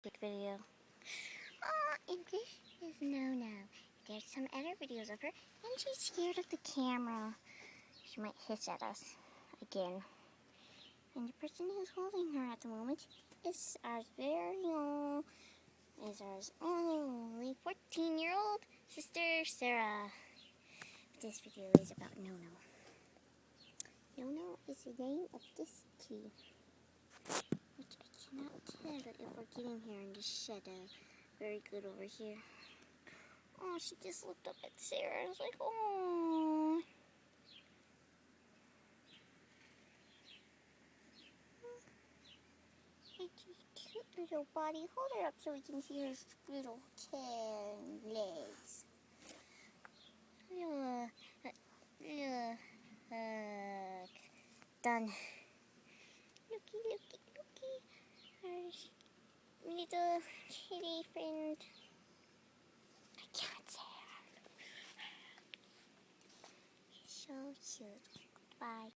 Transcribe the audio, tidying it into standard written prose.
quick video. And this is Nona. There's some other videos of her, and she's scared of the camera. She might hiss at us again. And the person who's holding her at the moment is our only 14-year-old sister, Sarah. This video is about Nono. Nono is the name of this key, which I cannot tell if we're getting here in the shadow. Very good over here. Oh, she just looked up at Sarah and was like, oh. It's a cute little body. Hold her up so we can see her little tail and legs. Look. Done. Looky. Our little kitty friend. I can't say her. So cute. Bye.